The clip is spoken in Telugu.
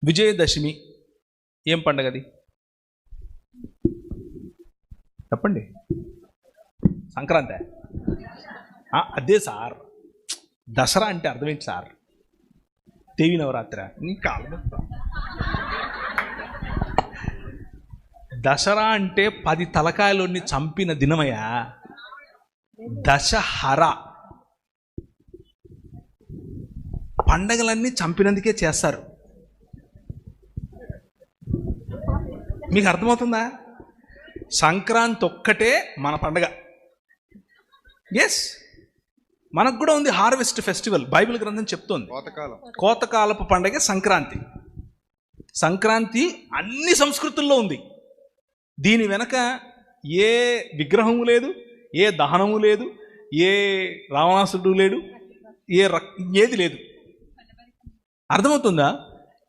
విజయదశమి ఏం పండగది చెప్పండి? సంక్రాంతి? అదే సార్. దసరా అంటే అర్థమేంటి సార్? దేవి నవరాత్రి. నీ కాలం. దసరా అంటే 10 తలకాయలోని చంపిన దినమయ్యా. దశహర. పండగలన్నీ చంపినందుకే చేస్తారు. మీకు అర్థమవుతుందా? సంక్రాంతి ఒక్కటే మన పండగ. ఎస్, మనకు కూడా ఉంది హార్వెస్ట్ ఫెస్టివల్. బైబిల్ గ్రంథం చెప్తోంది కోతకాలపు పండగ సంక్రాంతి. సంక్రాంతి అన్ని సంస్కృతుల్లో ఉంది. దీని వెనక ఏ విగ్రహము లేదు, ఏ దహనము లేదు, ఏ రావణాసుడు లేడు, ఏది లేదు. అర్థమవుతుందా?